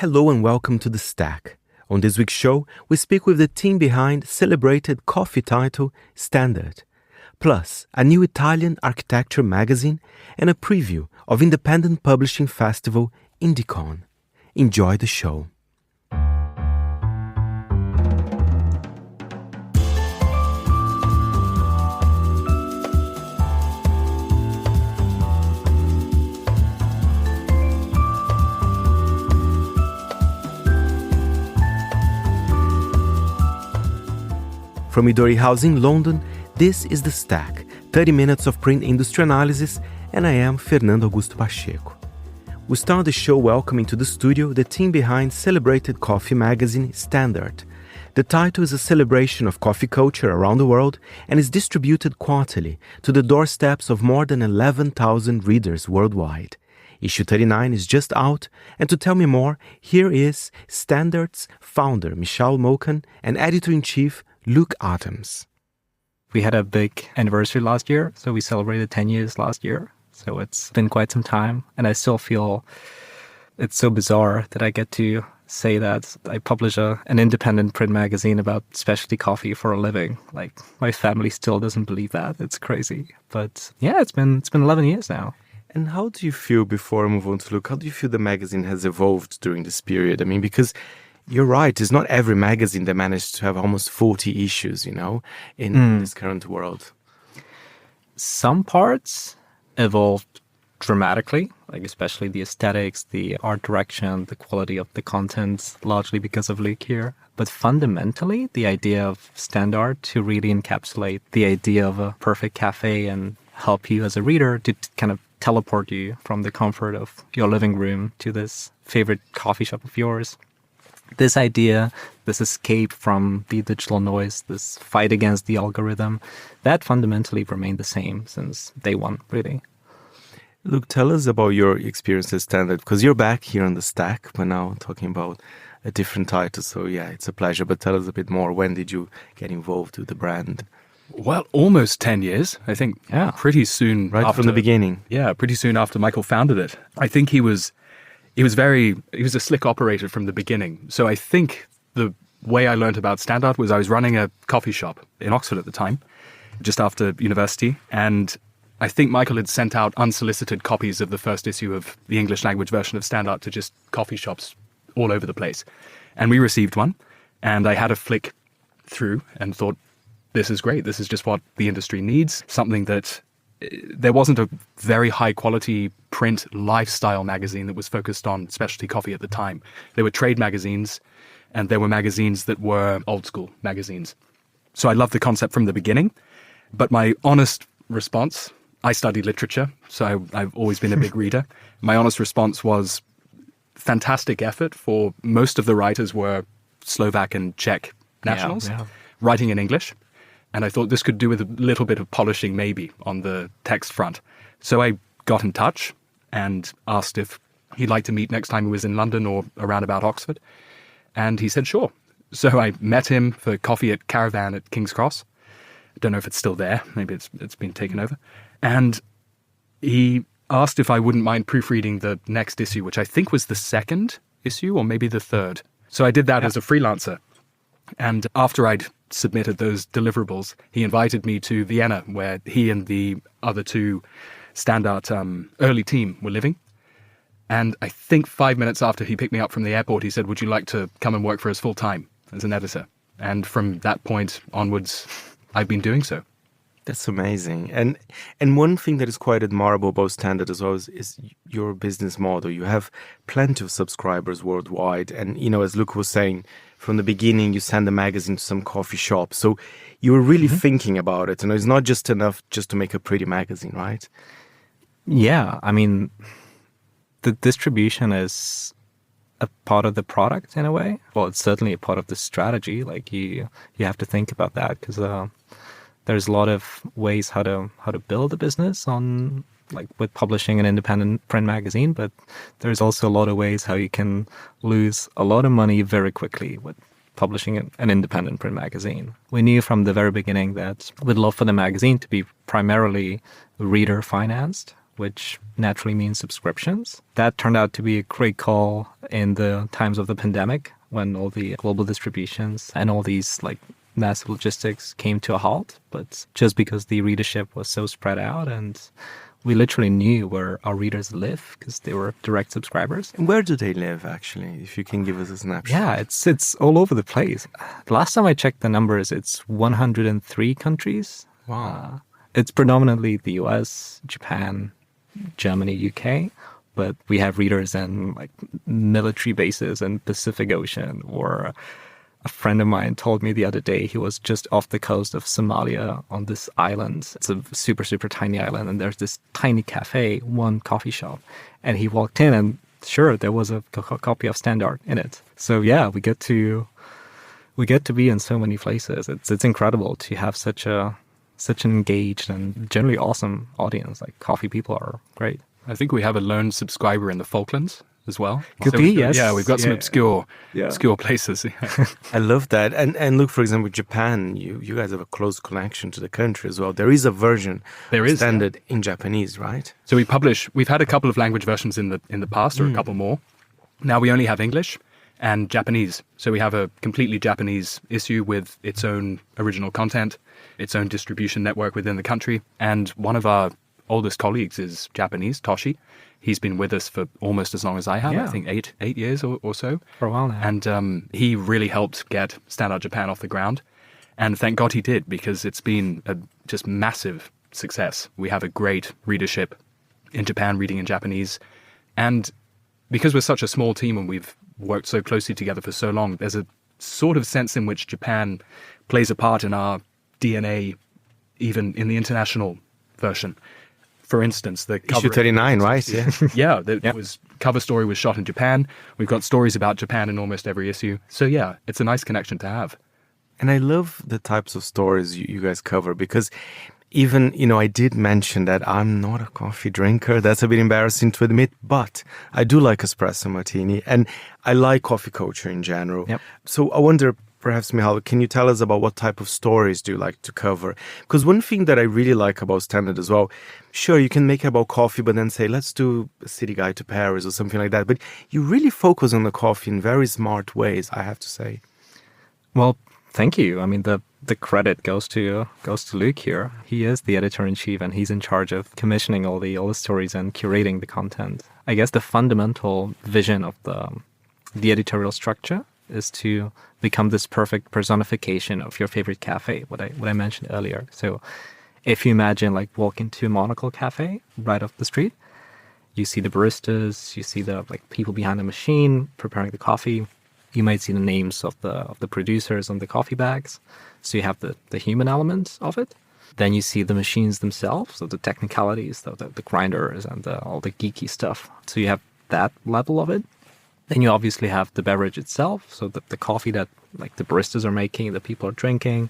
Hello and welcome to The Stack. On this week's show, we speak with the team behind celebrated coffee title Standart, plus a new Italian architecture magazine and a preview of independent publishing festival Indiecon. Enjoy the show. From Midori House in London, this is The Stack, 30 minutes of print industry analysis, and I am Fernando Augusto Pacheco. We start the show welcoming to the studio the team behind celebrated coffee magazine Standart. The title is a celebration of coffee culture around the world and is distributed quarterly to the doorsteps of more than 11,000 readers worldwide. Issue 39 is just out, and to tell me more, here is Standart's founder Michal Molcan and editor-in-chief Luke Adams. We had a big anniversary last year, so we celebrated 10 years last year. So it's been quite some time, and I still feel it's so bizarre that I get to say that I publish an independent print magazine about specialty coffee for a living. Like, my family still doesn't believe that. It's crazy. But yeah, it's been 11 years now. And how do you feel, before I move on to Luke, how do you feel the magazine has evolved during this period? I mean, because you're right, it's not every magazine that managed to have almost 40 issues, in this current world. Some parts evolved dramatically, like especially the aesthetics, the art direction, the quality of the content, largely because of Luke here. But fundamentally, the idea of Standart to really encapsulate the idea of a perfect cafe and help you as a reader to kind of teleport you from the comfort of your living room to this favorite coffee shop of yours. This idea, this escape from the digital noise, this fight against the algorithm, that fundamentally remained the same since day one, really. Luke, tell us about your experience at Standart, because you're back here on The Stack, but now talking about a different title. So yeah, it's a pleasure, but tell us a bit more. When did you get involved with the brand? Well, almost 10 years, I think. Yeah. Pretty soon. Right from the beginning. Yeah, pretty soon after Michael founded it. I think he was a slick operator from the beginning. So I think the way I learned about Standart was I was running a coffee shop in Oxford at the time, just after university. And I think Michael had sent out unsolicited copies of the first issue of the English language version of Standart to just coffee shops all over the place. And we received one. And I had a flick through and thought, this is great. This is just what the industry needs. Something that there wasn't a very high quality print lifestyle magazine that was focused on specialty coffee at the time. There were trade magazines and there were magazines that were old school magazines. So I loved the concept from the beginning, but my honest response, I studied literature, so I've always been a big reader. My honest response was fantastic effort, for most of the writers were Slovak and Czech nationals writing in English. And I thought this could do with a little bit of polishing maybe on the text front. So I got in touch and asked if he'd like to meet next time he was in London or around about Oxford. And he said, sure. So I met him for coffee at Caravan at King's Cross. I don't know if it's still there. Maybe it's been taken over. And he asked if I wouldn't mind proofreading the next issue, which I think was the second issue or maybe the third. So I did that as a freelancer. And after I'd submitted those deliverables, he invited me to Vienna, where he and the other two Standart early team were living. And I think 5 minutes after he picked me up from the airport, he said, would you like to come and work for us full time as an editor? And from that point onwards, I've been doing so. That's amazing. And one thing that is quite admirable about Standart as well is your business model. You have plenty of subscribers worldwide. And, as Luke was saying, from the beginning, you send the magazine to some coffee shop. So you were really thinking about it. And it's not just enough just to make a pretty magazine, right? Yeah. I mean, the distribution is a part of the product in a way. Well, it's certainly a part of the strategy. Like you have to think about that because there's a lot of ways how to build a business on, like, with publishing an independent print magazine, but there's also a lot of ways how you can lose a lot of money very quickly with publishing an independent print magazine. We knew from the very beginning that we'd love for the magazine to be primarily reader financed. which naturally means subscriptions. That turned out to be a great call in the times of the pandemic, when all the global distributions and all these like massive logistics came to a halt. But just because the readership was so spread out, and we literally knew where our readers live because they were direct subscribers. And where do they live, actually, if you can give us a snapshot? Yeah, it's all over the place. Last time I checked the numbers, it's 103 countries. Wow. It's predominantly the US, Japan, Germany, UK, but we have readers in like military bases in Pacific Ocean. Or a friend of mine told me the other day he was just off the coast of Somalia on this island. It's a super, super tiny island, and there's this tiny cafe, one coffee shop. And he walked in, and sure, there was a copy of Standart in it. So yeah, we get to be in so many places. It's incredible to have such an engaged and generally awesome audience. Like, coffee people are great. I think we have a lone subscriber in the Falklands as well. Could be, yes. Yeah, we've got some obscure places. I love that. And look, for example, Japan, you guys have a close connection to the country as well. There is a version Standard in Japanese, right? So we've had a couple of language versions in the past, or a couple more. Now we only have English and Japanese. So we have a completely Japanese issue with its own original content, its own distribution network within the country. And one of our oldest colleagues is Japanese, Toshi. He's been with us for almost as long as I have, I think 8 years or so. For a while now. And he really helped get Standart Japan off the ground. And thank God he did, because it's been a just massive success. We have a great readership in Japan, reading in Japanese. And because we're such a small team and we've worked so closely together for so long, there's a sort of sense in which Japan plays a part in our DNA, even in the international version. For instance, the cover issue 39, right? Yeah. The cover story was shot in Japan. We've got stories about Japan in almost every issue. So yeah, it's a nice connection to have. And I love the types of stories you guys cover, because even, I did mention that I'm not a coffee drinker. That's a bit embarrassing to admit, but I do like espresso martini, and I like coffee culture in general. Yep. So I wonder, perhaps, Michal, can you tell us about what type of stories do you like to cover? Because one thing that I really like about Standart as well, sure, you can make it about coffee, but then say, let's do a city guide to Paris or something like that. But you really focus on the coffee in very smart ways, I have to say. Well, thank you. I mean, the credit goes to Luke here. He is the editor-in-chief, and he's in charge of commissioning all the stories and curating the content. I guess the fundamental vision of the editorial structure is to become this perfect personification of your favorite cafe, what I mentioned earlier. So if you imagine like walking to a Monocle cafe right off the street, you see the baristas, you see the like people behind the machine preparing the coffee. You might see the names of the producers on the coffee bags. So you have the human element of it. Then you see the machines themselves, so the technicalities, the grinders and all the geeky stuff. So you have that level of it. Then you obviously have the beverage itself, so the coffee that like the baristas are making, the people are drinking.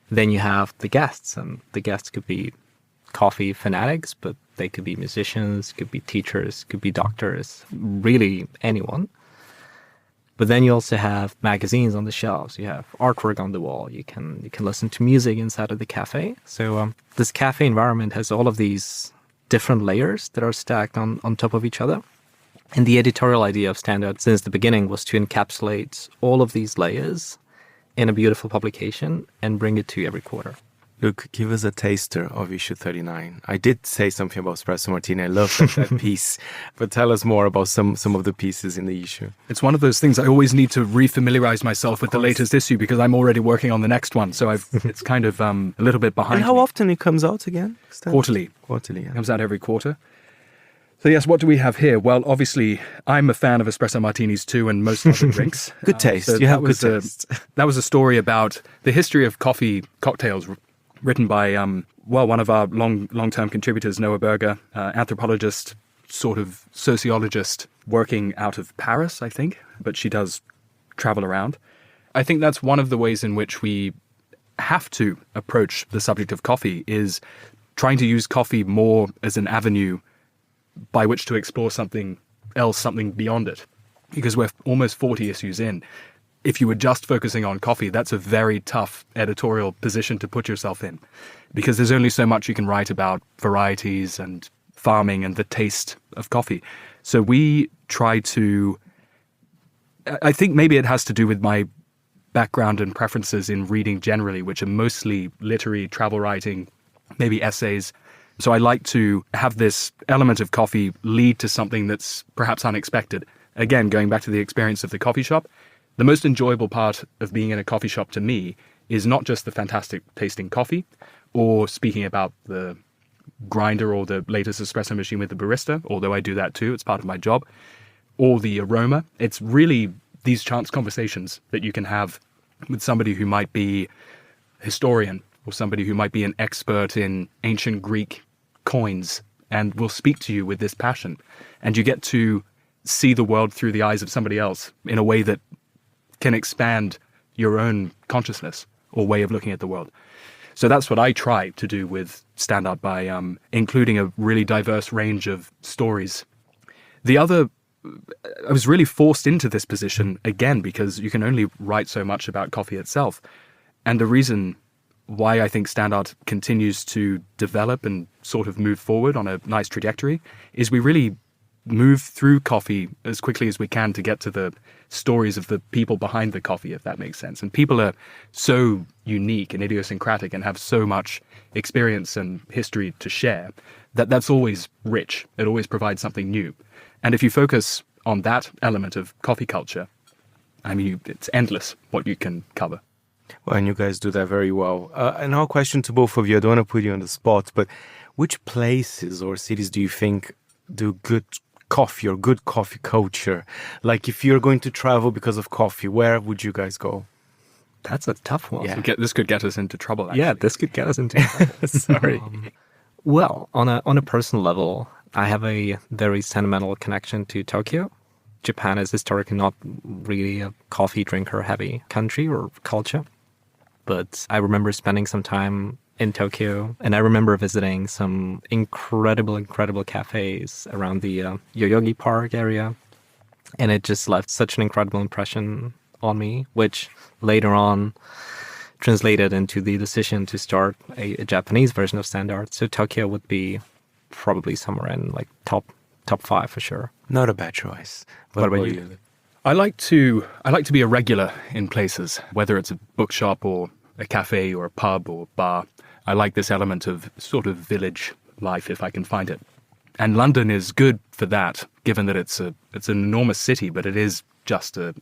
Then you have the guests, and the guests could be coffee fanatics, but they could be musicians, could be teachers, could be doctors, really anyone. But then you also have magazines on the shelves. You have artwork on the wall. You can listen to music inside of the cafe. So this cafe environment has all of these different layers that are stacked on top of each other. And the editorial idea of Standart since the beginning was to encapsulate all of these layers in a beautiful publication and bring it to you every quarter. Look, give us a taster of issue 39. I did say something about espresso martini. I love that piece. But tell us more about some of the pieces in the issue. It's one of those things I always need to refamiliarize myself with the latest issue, because I'm already working on the next one. So it's kind of a little bit behind And how me. often it comes out again? Quarterly. Quarterly, yeah. It comes out every quarter. So yes, what do we have here? Well, obviously, I'm a fan of espresso martinis too, and most other drinks. Good taste. So you have good taste. That was a story about the history of coffee cocktails, written by one of our long-term contributors, Noah Berger, anthropologist, sort of sociologist, working out of Paris, I think, but she does travel around. I think that's one of the ways in which we have to approach the subject of coffee, is trying to use coffee more as an avenue by which to explore something else, something beyond it. Because we're almost 40 issues in. If you were just focusing on coffee, that's a very tough editorial position to put yourself in, because there's only so much you can write about varieties and farming and the taste of coffee. So we try to, I think maybe it has to do with my background and preferences in reading generally, which are mostly literary, travel writing, maybe essays. So I like to have this element of coffee lead to something that's perhaps unexpected. Again, going back to the experience of the coffee shop, the most enjoyable part of being in a coffee shop to me is not just the fantastic tasting coffee or speaking about the grinder or the latest espresso machine with the barista, although I do that too, it's part of my job, or the aroma. It's really these chance conversations that you can have with somebody who might be a historian or somebody who might be an expert in ancient Greek coins and will speak to you with this passion. And you get to see the world through the eyes of somebody else in a way that can expand your own consciousness or way of looking at the world. So that's what I try to do with Standart by including a really diverse range of stories. The other, I was really forced into this position again because you can only write so much about coffee itself. And the reason why I think Standart continues to develop and sort of move forward on a nice trajectory is we really move through coffee as quickly as we can to get to the stories of the people behind the coffee, if that makes sense. And people are so unique and idiosyncratic and have so much experience and history to share that that's always rich. It always provides something new. And if you focus on that element of coffee culture, I mean, it's endless what you can cover. Well, and you guys do that very well. And now a question to both of you. I don't want to put you on the spot, but which places or cities do you think do good coffee or good coffee culture? Like if you're going to travel because of coffee, where would you guys go? That's a tough one. Yeah. This could get us into trouble, actually. Yeah, this could get us into trouble. Sorry. Well, on a personal level, I have a very sentimental connection to Tokyo. Japan is historically not really a coffee drinker heavy country or culture. But I remember spending some time in Tokyo, and I remember visiting some incredible cafes around the Yoyogi Park area. And it just left such an incredible impression on me, which later on translated into the decision to start a Japanese version of Standart. So Tokyo would be probably somewhere in like top 5 for sure. Not a bad choice. What about you? I like to be a regular in places, whether it's a bookshop or a cafe or a pub or bar. I like this element of sort of village life if I can find it. And London is good for that, given that it's an enormous city, but it is just a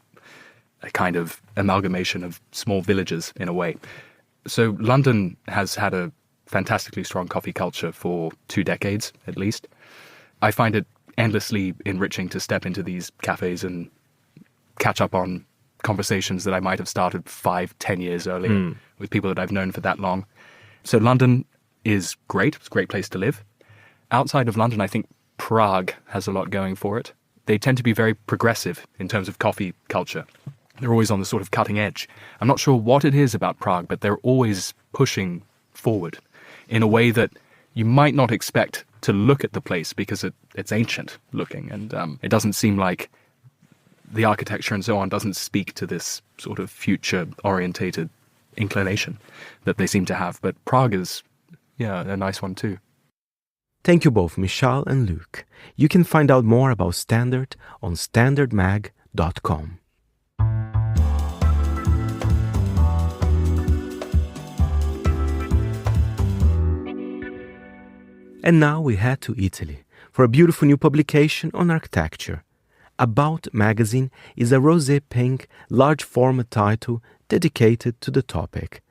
kind of amalgamation of small villages in a way. So London has had a fantastically strong coffee culture for 2 decades at least. I find it endlessly enriching to step into these cafes and catch up on conversations that I might have started 5-10 years earlier with people that I've known for that long. So London is great. It's a great place to live. Outside of London, I think Prague has a lot going for it. They tend to be very progressive in terms of coffee culture. They're always on the sort of cutting edge. I'm not sure what it is about Prague, but they're always pushing forward in a way that you might not expect to look at the place because it's ancient looking, and it doesn't seem like the architecture and so on doesn't speak to this sort of future-orientated inclination that they seem to have. But Prague is, a nice one too. Thank you both, Michal and Luke. You can find out more about Standart on standartmag.com. And now we head to Italy for a beautiful new publication on architecture. About magazine is a rosé pink, large-format title dedicated to the topic.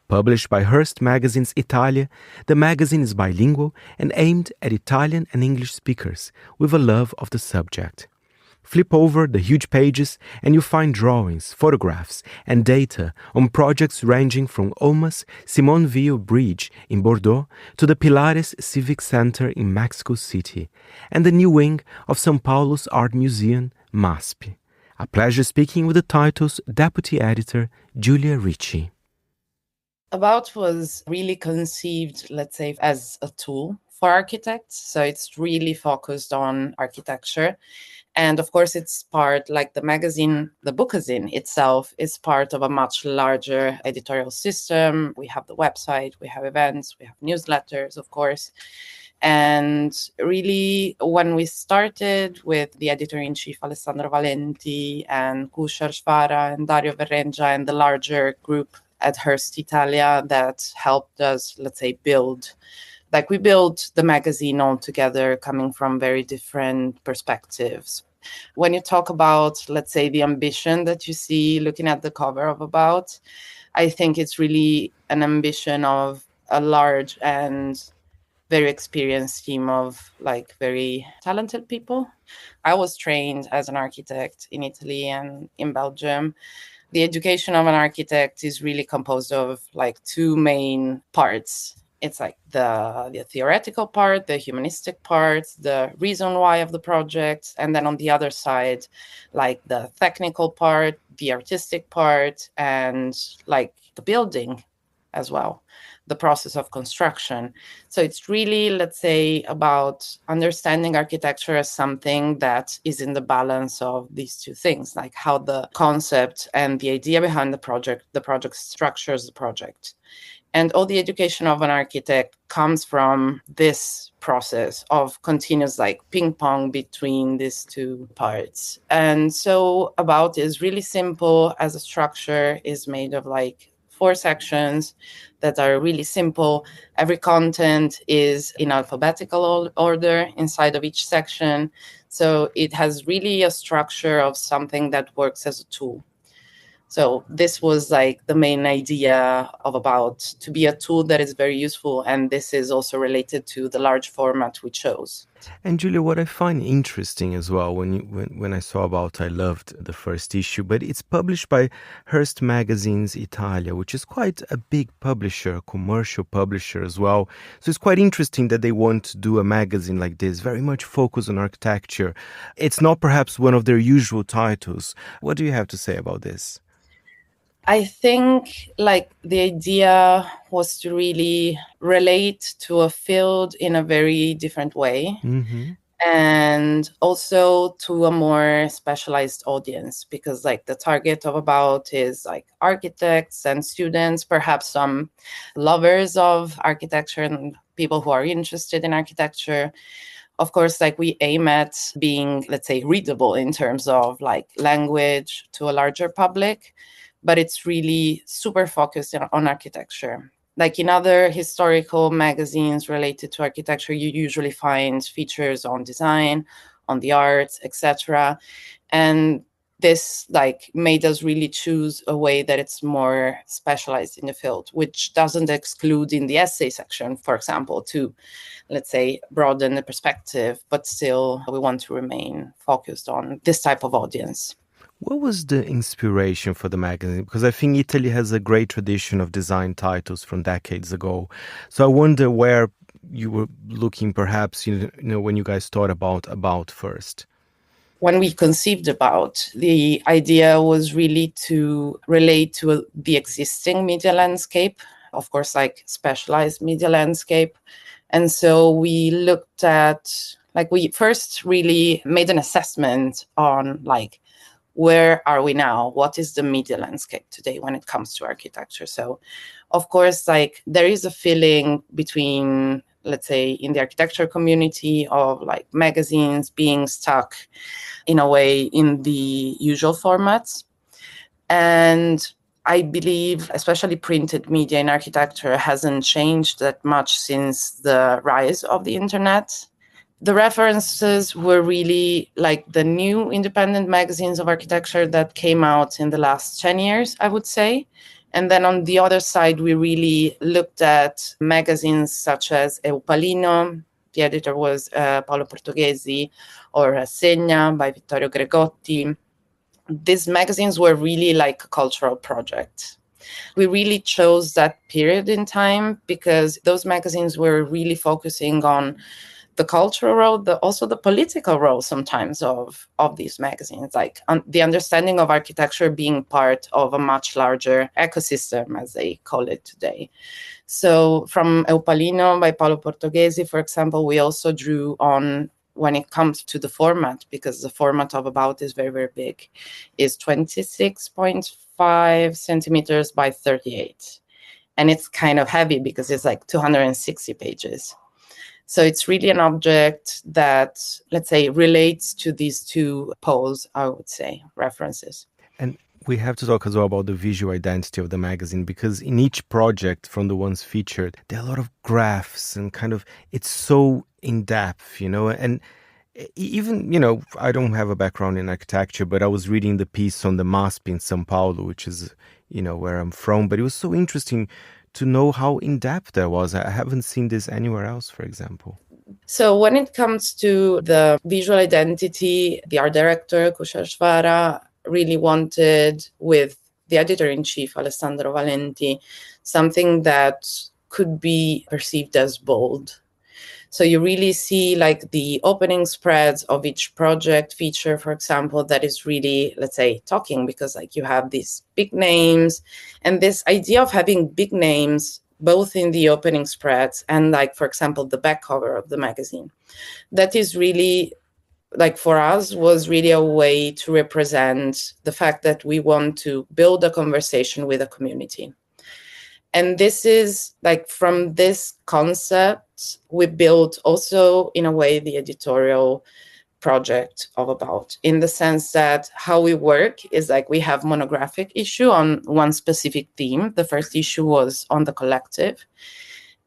Published by Hearst Magazine's Italia, the magazine is bilingual and aimed at Italian and English speakers with a love of the subject. Flip over the huge pages and you find drawings, photographs, and data on projects ranging from Oma's Simone Veil Bridge in Bordeaux to the Pilares Civic Center in Mexico City and the new wing of São Paulo's Art Museum, MASP. A pleasure speaking with the title's deputy editor, Giulia Ricci. About was really conceived, let's say, as a tool for architects. So it's really focused on architecture. And of course, it's part, like the magazine, the bookazine itself is part of a much larger editorial system. We have the website, we have events, we have newsletters, of course. And really, when we started with the editor-in-chief, Alessandro Valenti, and Kusher Svara, and Dario Verrengia, and the larger group at Hearst Italia that helped us, let's say, we built the magazine all together, coming from very different perspectives. When you talk about, let's say, the ambition that you see looking at the cover of About, I think it's really an ambition of a large and very experienced team of very talented people. I was trained as an architect in Italy and in Belgium. The education of an architect is really composed of two main parts. It's the theoretical part, the humanistic part, the reason why of the project, and then on the other side, the technical part, the artistic part, and the building as well, the process of construction. So it's really, let's say, about understanding architecture as something that is in the balance of these two things, like how the concept and the idea behind the project structures the project. And all the education of an architect comes from this process of continuous ping pong between these two parts. And so About is really simple as a structure, is made of 4 sections that are really simple. Every content is in alphabetical order inside of each section. So it has really a structure of something that works as a tool. So this was the main idea of About, to be a tool that is very useful. And this is also related to the large format we chose. And Giulia, what I find interesting as well, when I saw About, I loved the first issue, but it's published by Hearst Magazines Italia, which is quite a big publisher, a commercial publisher as well. So it's quite interesting that they want to do a magazine like this, very much focused on architecture. It's not perhaps one of their usual titles. What do you have to say about this? I think the idea was to really relate to a field in a very different way. Mm-hmm. And also to a more specialized audience, because the target of About is architects and students, perhaps some lovers of architecture and people who are interested in architecture. Of course, we aim at being, let's say, readable in terms of language to a larger public, but it's really super focused on architecture. In other historical magazines related to architecture, you usually find features on design, on the arts, etc. And this made us really choose a way that it's more specialized in the field, which doesn't exclude in the essay section, for example, to, let's say, broaden the perspective, but still we want to remain focused on this type of audience. What was the inspiration for the magazine? Because I think Italy has a great tradition of design titles from decades ago. So I wonder where you were looking, perhaps, when you guys thought about first. When we conceived About, the idea was really to relate to the existing media landscape, of course, specialized media landscape. And so we looked at, we first really made an assessment on where are we now? What is the media landscape today when it comes to architecture? So, of course, there is a feeling between, let's say, in the architecture community of magazines being stuck in a way in the usual formats. And I believe, especially printed media in architecture, hasn't changed that much since the rise of the internet. The references were really the new independent magazines of architecture that came out in the last 10 years, I would say. And then on the other side, we really looked at magazines such as Eupalino, the editor was Paolo Portoghesi, or Segna by Vittorio Gregotti. These magazines were really a cultural project. We really chose that period in time because those magazines were really focusing on the cultural role, also the political role sometimes of these magazines, the understanding of architecture being part of a much larger ecosystem, as they call it today. So from Eupalino by Paolo Portoghesi, for example, we also drew on, when it comes to the format, because the format of About is very, very big, is 26.5 centimeters by 38. And it's kind of heavy because it's 260 pages. So it's really an object that, let's say, relates to these two poles, I would say, references. And we have to talk as well about the visual identity of the magazine, because in each project from the ones featured, there are a lot of graphs and it's so in-depth, and even, I don't have a background in architecture, but I was reading the piece on the MASP in São Paulo, which is, where I'm from, but it was so interesting to know how in-depth that was. I haven't seen this anywhere else, for example. So when it comes to the visual identity, the art director, Kushashvara, really wanted, with the editor-in-chief, Alessandro Valenti, something that could be perceived as bold. So you really see like the opening spreads of each project feature, for example, that is really, let's say, talking, because like you have these big names, and this idea of having big names both in the opening spreads and, like, for example, the back cover of the magazine. That is really, like, for us, was really a way to represent the fact that we want to build a conversation with a community. And this is, like, from this concept, we built also, in a way, the editorial project of About, in the sense that how we work is like we have monographic issue on one specific theme. The first issue was on the collective.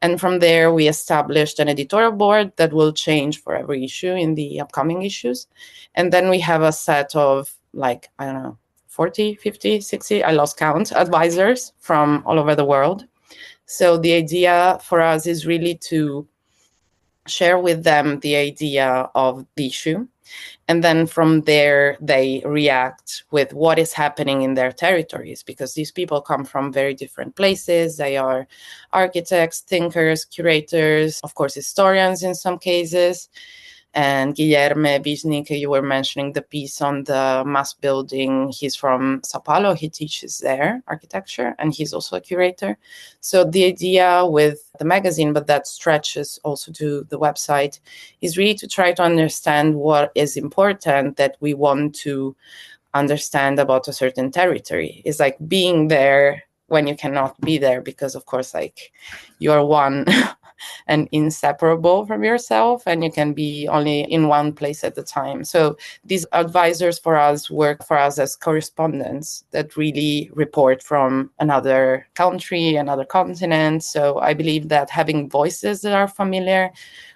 And from there, we established an editorial board that will change for every issue in the upcoming issues. And then we have a set of, like, I don't know, 40, 50, 60, I lost count, advisors from all over the world. So the idea for us is really to share with them the idea of the issue. And then from there, they react with what is happening in their territories, because these people come from very different places. They are architects, thinkers, curators, of course, historians in some cases. And Guilherme Wisnik, you were mentioning the piece on the mass building. He's from Sao Paulo. He teaches there architecture, and he's also a curator. So the idea with the magazine, but that stretches also to the website, is really to try to understand what is important that we want to understand about a certain territory. It's like being there when you cannot be there, because, of course, like, you're one and inseparable from yourself, and you can be only in one place at a time. So these advisors for us work for us as correspondents that really report from another country, another continent. So I believe that having voices that are familiar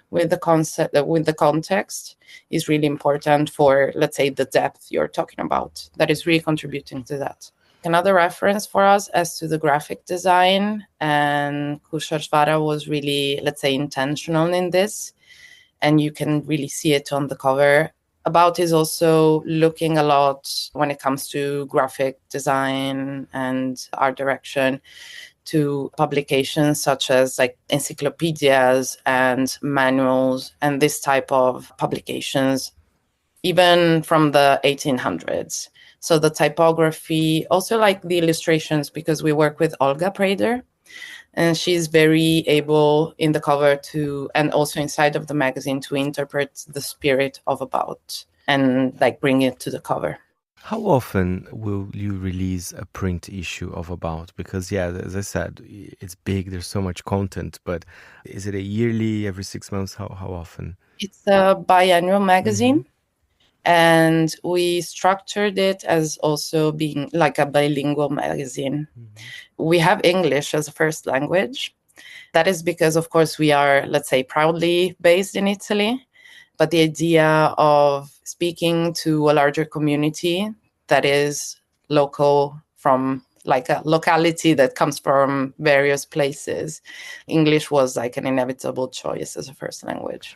with the concept, with the context, is really important for, let's say, the depth you're talking about. That is really contributing to that. Another reference for us as to the graphic design, and Kushashvara was really, let's say, intentional in this, and you can really see it on the cover. About is also looking a lot when it comes to graphic design and art direction to publications such as like encyclopedias and manuals and this type of publications, even from the 1800s. So the typography, also like the illustrations, because we work with Olga Prader, and she's very able in the cover to, and also inside of the magazine, to interpret the spirit of About and like bring it to the cover. How often will you release a print issue of About? Because, yeah, as I said, it's big, there's so much content, but is it a yearly, every 6 months? How often? It's a biannual magazine. Mm-hmm. And we structured it as also being like a bilingual magazine. Mm-hmm. We have English as a first language. That is because, of course, we are, let's say, proudly based in Italy. But the idea of speaking to a larger community that is local, from like a locality that comes from various places, English was like an inevitable choice as a first language.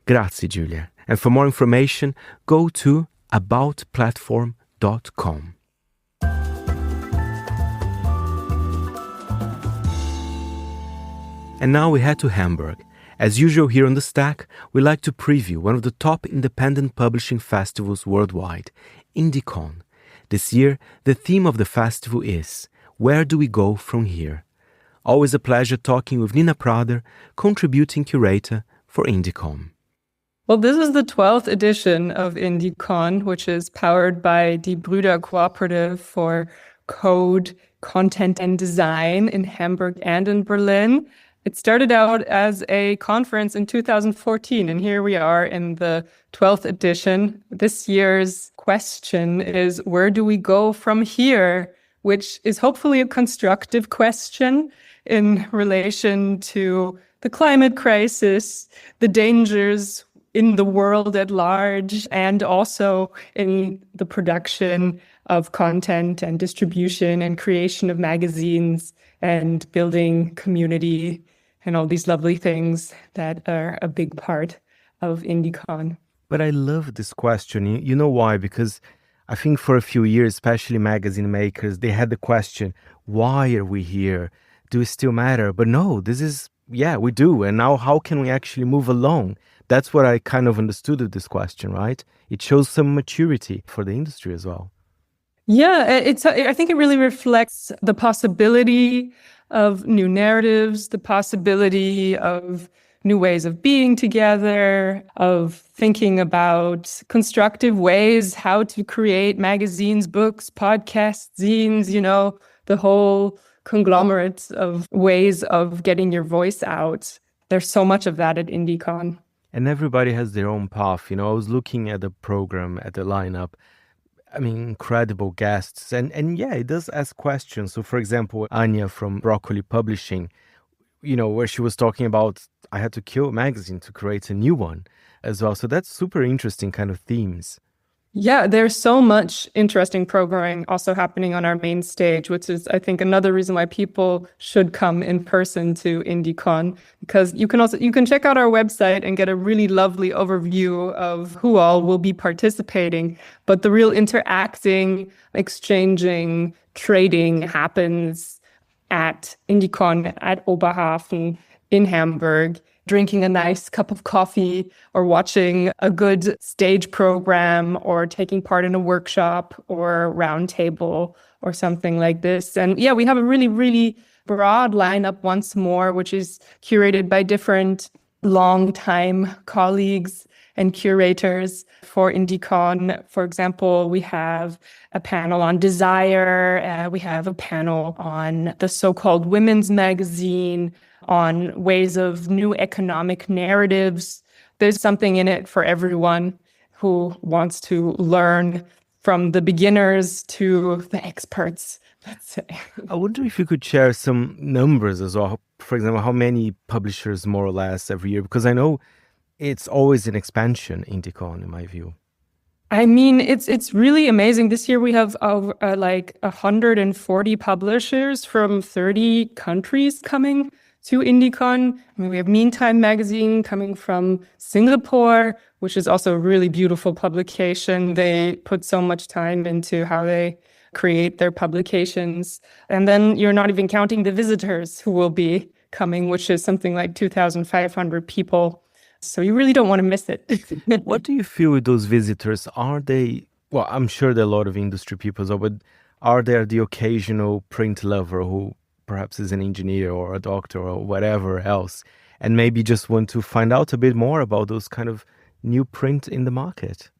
Grazie, Giulia. And for more information, go to aboutplatform.com. And now we head to Hamburg. As usual here on The Stack, we like to preview one of the top independent publishing festivals worldwide, Indiecon. This year, the theme of the festival is, Where Do We Go From Here? Always a pleasure talking with Nina Prader, contributing curator for Indiecon. Well, this is the 12th edition of Indiecon, which is powered by Die Brüder Cooperative for Code, Content and Design in Hamburg and in Berlin. It started out as a conference in 2014, and here we are in the 12th edition. This year's question is, where do we go from here? Which is hopefully a constructive question in relation to the climate crisis, the dangers in the world at large, and also in the production of content and distribution and creation of magazines and building community and all these lovely things that are a big part of Indiecon. But I love this question. You know why? Because I think for a few years, especially magazine makers, they had the question, why are we here? Do we still matter? But no, we do. And now how can we actually move along? That's what I kind of understood of this question, right? It shows some maturity for the industry as well. Yeah, I think it really reflects the possibility of new narratives, the possibility of new ways of being together, of thinking about constructive ways how to create magazines, books, podcasts, zines, the whole conglomerate of ways of getting your voice out. There's so much of that at Indiecon. And everybody has their own path. I was looking at the program, at the lineup. I mean, incredible guests. And yeah, it does ask questions. So, for example, Anya from Broccoli Publishing, where she was talking about, I had to kill a magazine to create a new one as well. So that's super interesting kind of themes. Yeah, there's so much interesting programming also happening on our main stage, which is, I think, another reason why people should come in person to Indiecon, because you can check out our website and get a really lovely overview of who all will be participating. But the real interacting, exchanging, trading happens at Indiecon at Oberhafen in Hamburg, drinking a nice cup of coffee or watching a good stage program or taking part in a workshop or round table or something like this. And yeah, we have a really, really broad lineup once more, which is curated by different long-time colleagues and curators for Indiecon. For example, we have a panel on desire. We have a panel on the so-called women's magazine, on ways of new economic narratives. There's something in it for everyone who wants to learn, from the beginners to the experts, let's say. I wonder if you could share some numbers as well. For example, how many publishers more or less every year? Because I know it's always an expansion, Indiecon, in my view. I mean, it's really amazing. This year we have like 140 publishers from 30 countries coming to Indiecon. I mean, we have Meantime magazine coming from Singapore, which is also a really beautiful publication. They put so much time into how they create their publications. And then you're not even counting the visitors who will be coming, which is something like 2,500 people. So you really don't want to miss it. What do you feel with those visitors? Are they, well, I'm sure there are a lot of industry people, but are there the occasional print lover who perhaps is an engineer or a doctor or whatever else, and maybe just want to find out a bit more about those kind of new print in the market?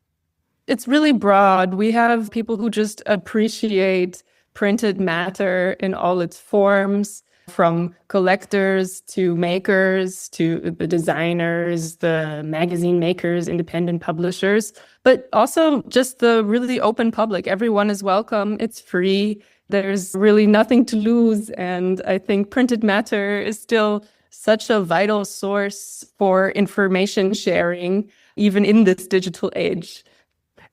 It's really broad. We have people who just appreciate printed matter in all its forms, from collectors to makers to the designers, the magazine makers, independent publishers, but also just the really open public. Everyone is welcome. It's free. There's really nothing to lose. And I think printed matter is still such a vital source for information sharing, even in this digital age.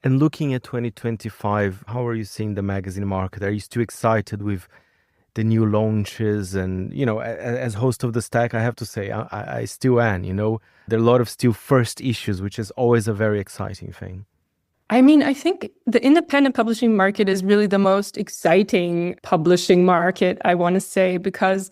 And looking at 2025, how are you seeing the magazine market? Are you still excited with the new launches? And, as host of the Stack, I have to say, I still am, there are a lot of still first issues, which is always a very exciting thing. I mean, I think the independent publishing market is really the most exciting publishing market, I want to say, because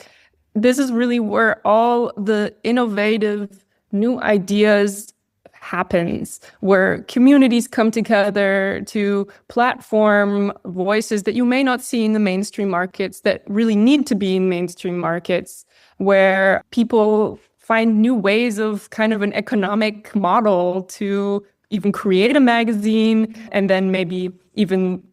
this is really where all the innovative new ideas happens, where communities come together to platform voices that you may not see in the mainstream markets that really need to be in mainstream markets, where people find new ways of kind of an economic model to even create a magazine and then maybe even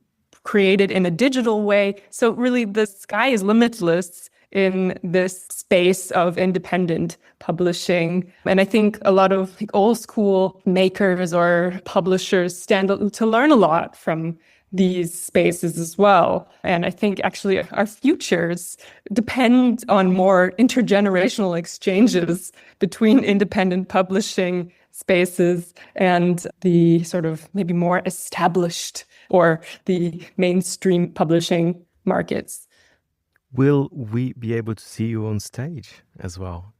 create it in a digital way. So really the sky is limitless in this space of independent publishing. And I think a lot of old school makers or publishers stand to learn a lot from these spaces as well. And I think actually our futures depend on more intergenerational exchanges between independent publishing spaces and the sort of maybe more established or the mainstream publishing markets. Will we be able to see you on stage as well?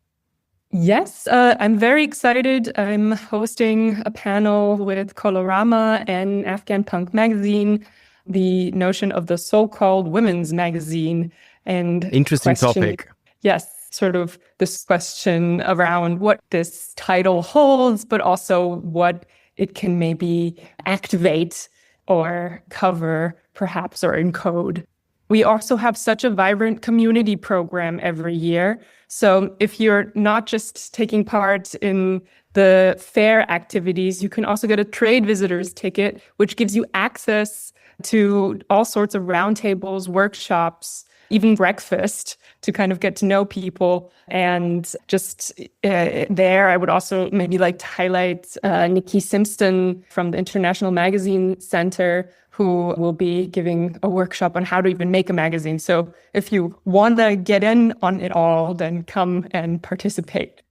Yes, I'm very excited. I'm hosting a panel with Colorama and Afghan Punk magazine, the notion of the so-called women's magazine. And interesting topic. Yes, sort of this question around what this title holds, but also what it can maybe activate or cover, perhaps, or encode. We also have such a vibrant community program every year. So if you're not just taking part in the fair activities, you can also get a trade visitors ticket, which gives you access to all sorts of roundtables, workshops, even breakfast to kind of get to know people. And just there, I would also maybe like to highlight Nikki Simpson from the International Magazine Center, who will be giving a workshop on how to even make a magazine. So if you want to get in on it all, then come and participate.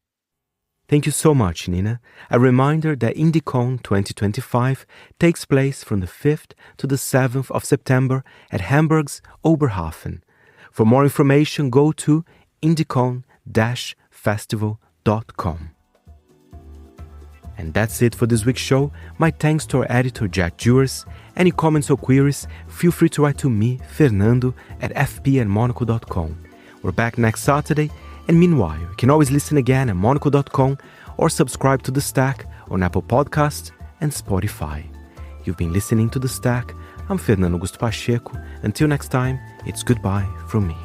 Thank you so much, Nina. A reminder that Indiecon 2025 takes place from the 5th to the 7th of September at Hamburg's Oberhafen. For more information, go to indiecon-festival.com. And that's it for this week's show. My thanks to our editor, Jack Dewars. Any comments or queries, feel free to write to me, Fernando, at fp@monocle.com. We're back next Saturday, and meanwhile, you can always listen again at monocle.com or subscribe to The Stack on Apple Podcasts and Spotify. You've been listening to The Stack. I'm Fernando Augusto Pacheco. Until next time, it's goodbye from me.